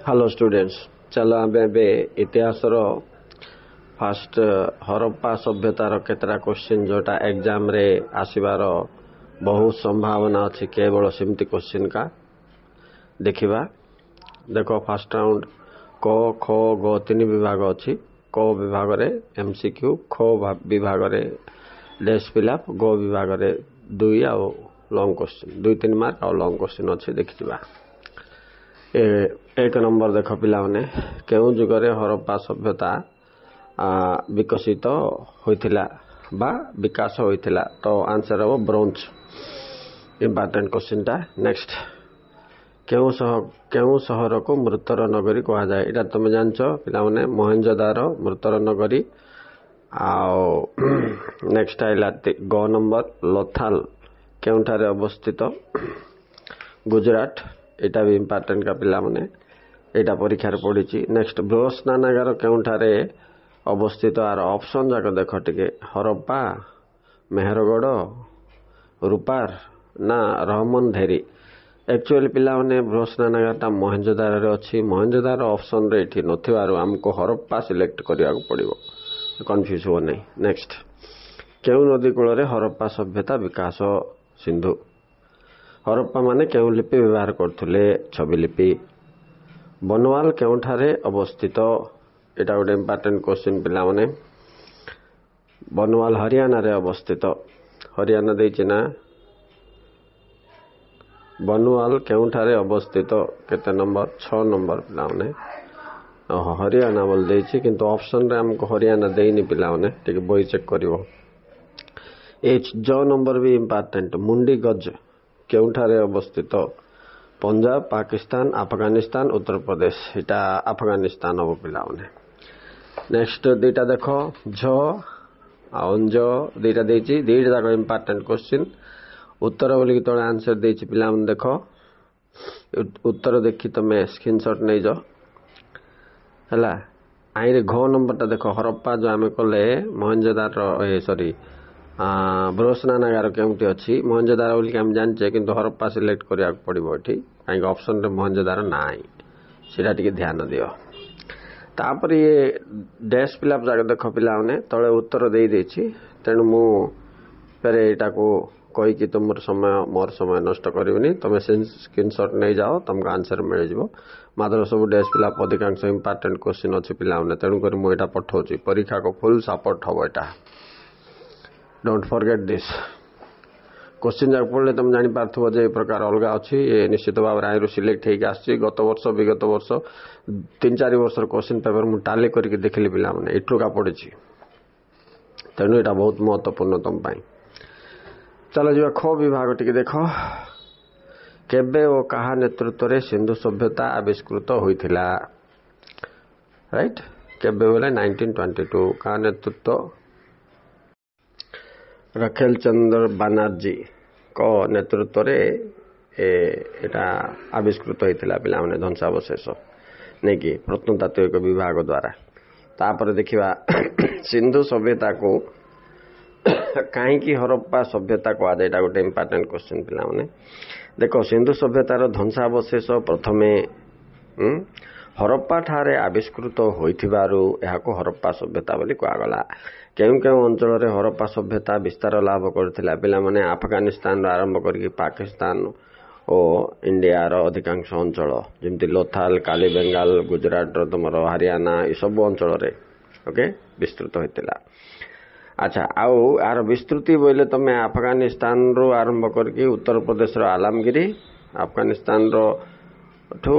Hello students चलो आम इतिहास फास्ट हरप्पा सभ्यतार केतरा क्वेश्चन जोटा एग्जाम रे आसबार बहुत संभावना अच्छी केवल सेमती क्वेश्चन का देखिबा। देखो फास्ट राउंड क ख ग तीन विभाग अच्छी। क विभाग रे एमसीक्यू, ख विभाग रे डेस्क फिलअप, ग विभाग रे दुई आ लॉन्ग क्वेश्चन 2-3 मार्क और लॉन्ग क्वेश्चन अच्छी देखिबा। एक नंबर देख पिला माने केउ जुगरे हरप्पा सभ्यता विकसित होइथिला बा विकास होइथिला। तो आंसर हो ब्रोंज। इंपोर्टेंट क्वेश्चन टा। नेक्स्ट केउ शहर को मृतर नगरी कहा जाए। एटा तुम जानछ पिला माने मोहेंजोदारो मृतर नगरी। आओ नेक्स्ट आइला ग नंबर लोथाल केउठारे अवस्थित गुजरात। एटा भी इंपोर्टेंट का पिला माने एटा परीक्षा पड़ी। नेक्स्ट बृहत् स्नानागार केउठारे अवस्थित। आर ऑप्शन जाक देख टिके हरप्पा, मेहरगढ़, रूपार ना रहमन धेरी। एक्चुअली पिला माने बृहत् स्नानागार मोहेंजोदारो रे अछि। मोहेंजोदारो ऑप्शन रे एठी नथिबारु हमको हरप्पा सिलेक्ट करिया को पड़िबो, कंफ्यूज हो नहीं। नेक्स्ट केउ नदी कूल रे हरप्पा सभ्यता विकास सिंधु। हरप्पा माने केउ लिपि व्यवहार करथुले छवि लिपि। बनवाल केउठारे अवस्थित। एटा गोटे इंपोर्टेंट क्वेश्चन पिला माने। बनवाल हरियाणा रे अवस्थित। हरियाणा देछि ना। बनवाल केउठारे अवस्थित केते नंबर 6 नंबर पिला माने हरियाणा बोल देछि, किंतु ऑप्शन रे हमको हरियाणा देइनि पिला माने ठीक बोई चेक करिवो। एच ज नंबर भी इंपोर्टेंट। मुंडी गज केउठारे अवस्थित। पंजाब, पाकिस्तान, अफगानिस्तान, उत्तर प्रदेश। इटा अफगानिस्तान हो पिला माने। नेक्स्ट दुईटा देखो झ अंज दुईटा देछि। दुईटा जाक इंपोर्टेंट क्वेश्चन। उत्तर बोली तले आंसर देछि पिला माने देखो। उत्तर देखि तमे स्क्रीनशॉट नै जो हला। आइरे घ नंबर ता देखो हरप्पा जो आमे कले मोहेंजोदारो सॉरी बृहत् स्नानागार केउठी अछि। मोहेंजोदारो बोली हम जानचे, किंतु हरप्पा सिलेक्ट करिया पड़िबो एठी काई ऑप्शन रे मोहेंजोदारो नाइ। सेटा टिके ध्यान दियो। तापर ये डैश फिलअप जाके देखो पिला माने तळे उत्तर देई देछि। तेनु मु फेरे एटा को कहि कि तुमर समय मोर समय नष्ट करिवनी। तमे स्क्रीनशॉट नै जाओ, तुमको आंसर मिल जिवो। मात्र सब डैश फिलअप अधिकांश इंपोर्टेंट क्वेश्चन अछि पिला माने। तेनु करी मु एटा पठौछि। परीक्षा को फुल सपोर्ट हबो एटा। Don't forget this. क्वेश्चन जाक पढ़ले तुम जानी पारथबो जे प्रकार अलगा अछि। ये निश्चित भाव आइरो सिलेक्ट हेक आछि। गत वर्ष विगत वर्ष 3-4 वर्ष क्वेश्चन पेपर मु टाली करके देखली पिला माने एठुका पड़िछि। तेनु एटा बहुत महत्वपूर्ण तुम पाई। चलो जिवा ख विभाग टिके देखो। केबे ओ कहा नेतृत्व रे सिंधु सभ्यता आविष्कृत होइथिला। राइट। केबे बोले 1922। कहा नेतृत्व रखेल चंद्र बनर्जी को नेतृत्व रे एटा आविष्कृत होइथिला पिला माने ध्वंसावशेष नै कि प्रत्नतात्विक विभाग द्वारा। तापर देखिबा सिंधु सभ्यता को काहे कि हरप्पा सभ्यता को आदे। एटा गोटे इंपोर्टेंट क्वेश्चन पिला माने। देखो सिंधु सभ्यतार ध्वंसावशेष प्रथमे हरप्पा ठारे आविष्कृत होइथिबारु एहाको हरप्पा सभ्यता बोली कहगला। केउ केउ अंचल रे हरप्पा सभ्यता विस्तार लाभ करथिला पिला माने अफगानिस्तान आरंभ करके पाकिस्तान और इंडिया रो अधिकांश अंचल जेमति लोथाल, काली बेंगाल, गुजरात रो तुमर हरियाणा ई सब अंचल रे ओके विस्तृत होइतिला। अच्छा आउ आर विस्तृति बोले तमे अफगानिस्तान रो आरंभ करके उत्तर प्रदेश रो आलमगिरी, अफगानिस्तान रो ठो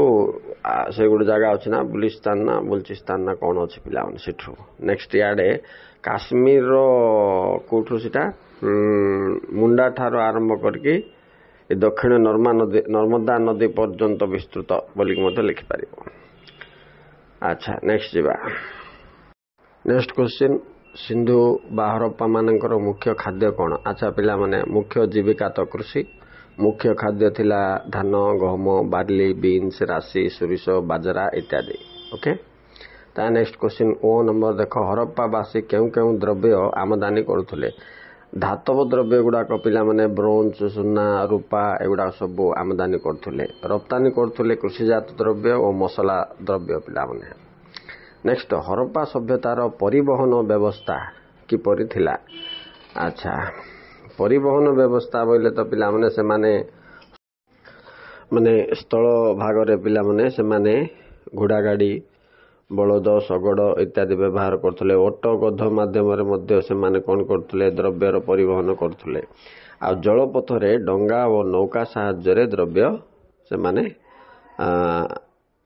से गुड जगह अछि ना बुलचिस्तान ना कोन अछि पिला मन सेठो। नेक्स्ट याडे काश्मीर रो कोठो सिटा मुंडा ठारो आरंभ करके दक्षिण नर्मदा नदी पर्यंत विस्तृत बोली मते लिखि पारिबो। अच्छा नेक्स्ट जिबा। नेक्स्ट क्वेश्चन सिंधु बा हरप्पा मानकर मुख्य खाद्य कोन। अच्छा पिला माने मुख्य जीविका तो कृषि। मुख्य खाद्य थिला धान, गहम, बार्ली, बीन्स, राशि, सोरिष, बाजरा इत्यादि। ओके। ता नेक्स्ट क्वेश्चन ओ नंबर देखो हरप्पावासी केउ केउ द्रव्य आमदानी करथुले। धातव द्रव्य गुड़ाक पिलाने ब्रोंज सुना रूपा एगुड़ा सब आमदानी करथुले रप्तानी करथुले कृषिजात द्रव्य और मसला द्रव्य पिलाने। नेक्स्ट हरप्पा सभ्यतार परिवहन व्यवस्था किपरि थिला। अच्छा परिवहन व्यवस्था बोले तो पिलाने से माने स्थल भागरे पिलाने से माने घोड़ा गाड़ी बलद शगड़ इत्यादि व्यवहार करथुले ओट गध माध्यम से माने कौन करथुले द्रव्यर परिवहन करथुले आ जलपथरे डंगा और नौका साहाय्य द्रव्य से माने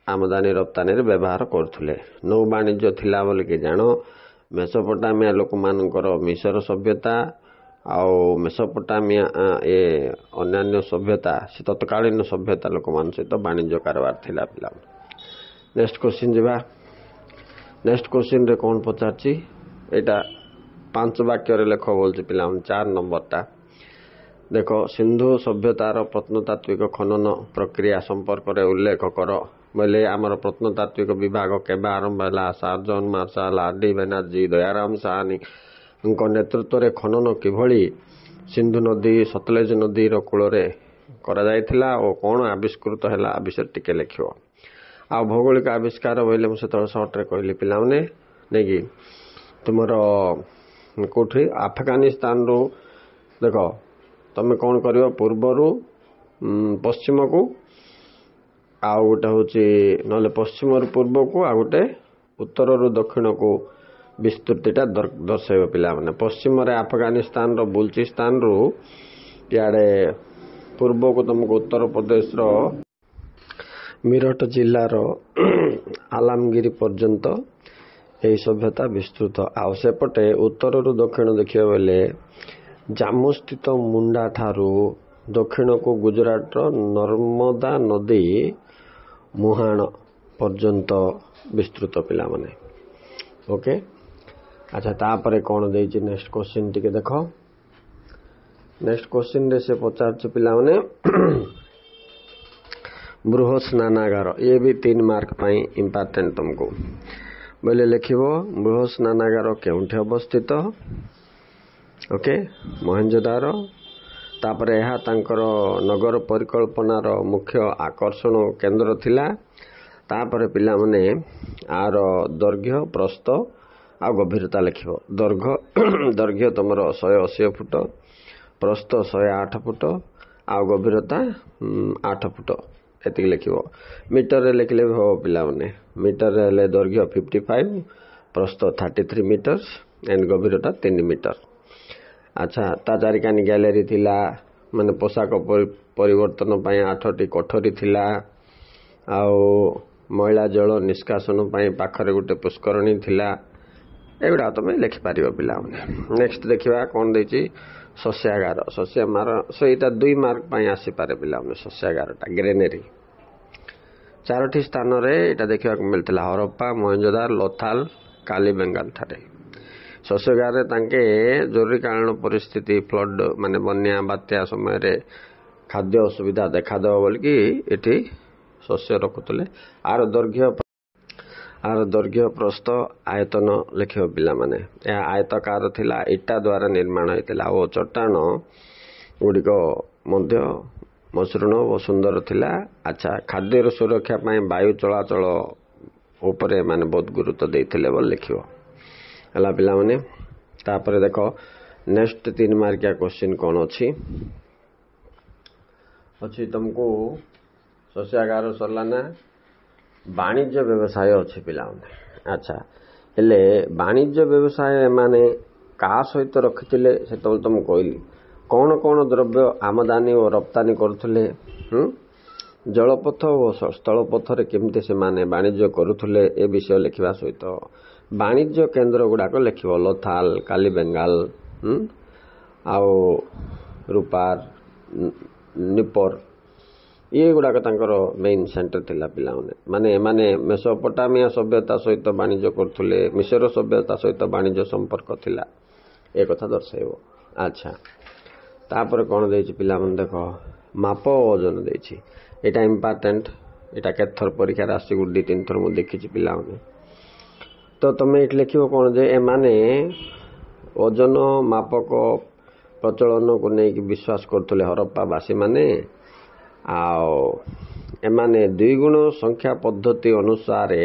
आमदानी रप्तानी व्यवहार करथुले। नौ वाणिज्य थिला बोल कि जान मेसोपोटामिया लोक मानकर मिसर सभ्यता आउ मेसोपोटामिया ए अन्य सभ्यता से तत्कालीन सभ्यता लोक मान सहित वाणिज्य कारबार थिला पिला। नेक्स्ट क्वेश्चन जीवा। नेक्स्ट क्वेश्चन रे कौन पचारची एटा 5 वाक्य रे लेख बोल पिला 4 नंबरटा देखो सिंधु सभ्यतार प्रत्नतात्विक खनन प्रक्रिया संपर्क रे उल्लेख कर बोले आमर प्रत्नतात्विक विभाग केबा आरंभ है। Sir John Marshall RD. Banerjee Dayaram Sahni नेतृत्व रे खनन किभली सिंधु नदी सतलेज नदी रो कूल रे करा जायथिला और कौन आविष्कृत है विषय टिके लिखियो। आ भौगोलिक आविष्कार बोले मुझे तो सर्ट रे कहली पिलाने नहीं कि तुमर कोठी अफगानिस्तान रू देख तुम कौन कर पूर्वर पश्चिम को आ गोटे हूँ ना पश्चिम पूर्व को आ गोटे उत्तर रु दक्षिण को विस्तृतिटा दर्शाइब पिला माने। पश्चिम रे अफगानिस्तान रो बुलचिस्तान रु इे पूर्व को तुमको उत्तर प्रदेश रो मीरठ जिलार आलमगिरी पर्यंत यही सभ्यता विस्तृत आउ सेपटे उत्तर रु दक्षिण देखिए बोले जाम्मू स्थित मुंडा ठारू दक्षिण को गुजरात नर्मदा नदी मुहाण पर्यंत विस्तृत पिला माने। ओके अच्छा तापरे कौन देछि नेक्स्ट क्वेश्चन टिके देखो। नेक्स्ट क्वेश्चन रे से पचार पिला माने बृहत स्नानागार ये भी 3 मार्क पाई इम्पोर्टेंट तुमको बोले लिखिबो बृहत स्नानागार केउठे अवस्थित। ओके मोहेंजोदारो तापरे यह तांकर नगर परिकल्पनार मुख्य आकर्षण केंद्र थिला। तापरे पिला माने आर दैर्घ्य प्रस्थ आ गभीरता लिखिबो। दैर्घ्य तुमर 180 फुट प्रस्थ 108 फुट आ गभीरता 8 फुट एति लिखिबो। मीटर रे लिखले हो पिला माने मीटर रे दैर्घ्य 55 प्रस्थ 33 मीटर्स एंड गभीरता 3 मीटर। अच्छा ता चारिकानी गैलरी थिला माने पोशाक परिवर्तन 8टी कोठरी थिला आउ मैला जल निष्कासन पाखरे गोटे पुष्करणी थिला एगुड़ा तुम लिखिपार पिला। नेक्स्ट देखा कौन देछि शस्यागार शस्यमार सहीटा 2 मार्क आसीपे पिला शस्यागारटा ग्रेनेरी 4टी स्थान रे एटा देखा मिलता हरप्पा मोहेंजोदार लोथाल कालीबेंगाल ठारे। शस्यगार तांके जरूरीकालीन परिस्थिति फ्लड माने बन्या बात्या समय रे खाद्य असुविधा देखा देव बोलिकी एटी शस्य रखुले। आर दैर्घ्य प्रस्थ आयतन लिख पिला माने यह आयतकार थिला इटा द्वारा निर्माण होता और चट्टाण गुड़िक मध्य मसृण और सुंदर थिला। अच्छा खाद्यर सुरक्षा वायु चलाचल उपरे माने बहुत गुरुत्व देते बोल लिख है पिला माने। तापर देख नेक्स्ट 3 मार्किया क्वेश्चन कौन अच्छी तुमको शस्यागार सरला ना वाणिज्य व्यवसाय अच्छे पिला। अच्छा हेले वाणिज्य व्यवसाय माने का सहित रखिथिले से तुम कहली कौन कौन द्रव्य आमदानी और रप्तानी करथुले जलपथ और स्थलपथ रे केमते से माने वाणिज्य करुथुले ए विषय लिखा सहित वाणिज्य केन्द्र गुड़ाक लिख लोथाल कालीबेंगाल आउ रूपार निपर ये गुड़ाक मेन सेंटर थिला पिला माने माने मेसोपोटामिया सभ्यता सहित वाणिज्य करथुले मिसर सभ्यता सहित वाणिज्य संपर्क थिला ए कथा दर्शाइब। अच्छा तापर कौन देछि पिला मन देख माप ओजन देछि एटा इम्पोर्टेंट एटा केथर परीक्षा राशि 2-3 थर मु देखिछि पिला तो तुम ये लिखिबो कौन जे ए माने ओजन मापक ପ୍ରଚଳନକୁ ନେଇକି ବିଶ୍ୱାସ କରୁଥିଲେ ହରପ୍ପାବାସୀ ମାନେ। ଆଉ ଏମାନେ 2 ଗୁଣ ସଂଖ୍ୟା ପଦ୍ଧତି ଅନୁସାରେ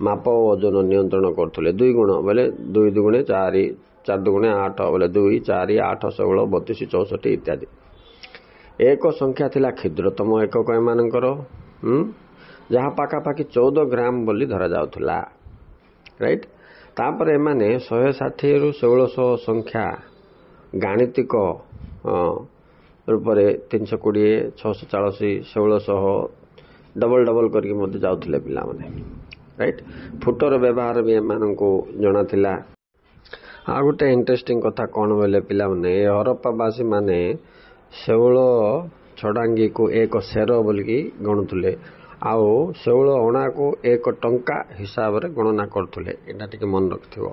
ମାପ ଓ ଓଜନ ନିୟନ୍ତ୍ରଣ କରୁଥିଲେ। 2 ଗୁଣ ବୋଲେ 2 ଦୁଗୁଣେ 4, 4 ଦୁଗୁଣେ 8 ବୋଲେ 2, 4, 8, 16, 32, 64 ଇତ୍ୟାଦି। ଏକ ସଂଖ୍ୟା ଥିଲା କ୍ଷୁଦ୍ରତମ ଏକକ ଏମାନଙ୍କର, ଯାହା ପାଖାପାଖି 14 ଗ୍ରାମ ବୋଲି ଧରାଯାଉଥିଲା। ରାଇଟ୍। ତାପରେ ଏମାନେ 160ରୁ 1600 ସଂଖ୍ୟା ଗାଣିତିକ ରୂପରେ 320, 640, 1600 ଡବଲ କରିକି ମଧ୍ୟ ଯାଉଥିଲେ ପିଲାମାନେ। ରାଇଟ୍। ଫୁଟର ବ୍ୟବହାର ବି ଏମାନଙ୍କୁ ଜଣାଥିଲା। ଆଉ ଗୋଟେ ଇଣ୍ଟରେଷ୍ଟିଂ କଥା କ'ଣ ବୋଇଲେ ପିଲାମାନେ, ଏ ହରପ୍ପାବାସୀ ମାନେ ଶେଉଳ ଛଡ଼ାଙ୍ଗୀକୁ 1 ସେର ବୋଲିକି ଗଣୁଥିଲେ। ଆଉ ଶେଉଳ ଅଣାକୁ 1 ଟଙ୍କା ହିସାବରେ ଗଣନା କରୁଥିଲେ। ଏଇଟା ଟିକେ ମନେ ରଖିଥିବ।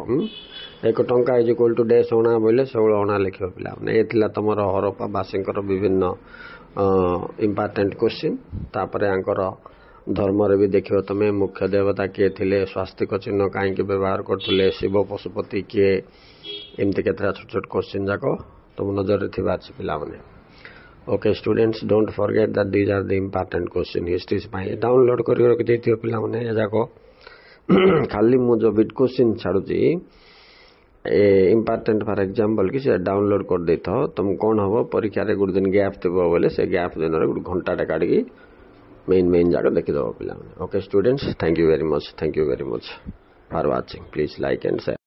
1 ଟଙ୍କା ଇଜ୍ ଇକ୍ୱାଲ୍ ଟୁ ଡ୍ୟାସ୍ ଅଣା ବୋଇଲେ ଶେଉଳ ଅଣା ଲେଖିବ ପିଲାମାନେ। ଏ ଥିଲା ତୁମର ହରପ୍ପାବାସୀଙ୍କର ବିଭିନ୍ନ ଇମ୍ପୋର୍ଟାଣ୍ଟ କ୍ୱେଶ୍ଚିନ୍। ତାପରେ ଆଙ୍କର ଧର୍ମରେ ବି ଦେଖିବ ତୁମେ ମୁଖ୍ୟ ଦେବତା କିଏ ଥିଲେ, ସ୍ୱାସ୍ତିକ ଚିହ୍ନ କାହିଁକି ବ୍ୟବହାର କରୁଥିଲେ, ଶିବ ପଶୁପତି କିଏ, ଏମିତି କେତେଟା ଛୋଟ ଛୋଟ କ୍ୱେଶ୍ଚିନ୍ ଯାକ ତୁମ ନଜରରେ ଥିବା ଅଛି ପିଲାମାନେ। Okay students, don't forget that these are the important question history ପାଇଁ। ଡାଉନଲୋଡ୍ କରି ରଖିଦେଇଥିବ ପିଲାମାନେ ଏ ଯାକ। ଖାଲି ମୁଁ ଯେଉଁ ବିଟ୍ କ୍ୱେଶ୍ଚିନ୍ ଛାଡ଼ୁଛି ଇମ୍ପୋର୍ଟାଣ୍ଟ ଫର୍ ଏକ୍ଜାମ୍ପଲ୍ କି ସେ ଡାଉନଲୋଡ୍ କରିଦେଇଥାଅ। ତୁମକୁ କ'ଣ ହେବ, ପରୀକ୍ଷାରେ ଗୋଟେ ଦିନ ଗ୍ୟାପ୍ ଥିବ ବୋଲେ ସେ ଗ୍ୟାପ୍ ଦିନରେ ଗୋଟେ ଘଣ୍ଟାଟେ କାଢ଼ିକି main ଯାକ ଦେଖିଦେବ ପିଲାମାନେ। Okay students, thank you very much for watching. Please like and share.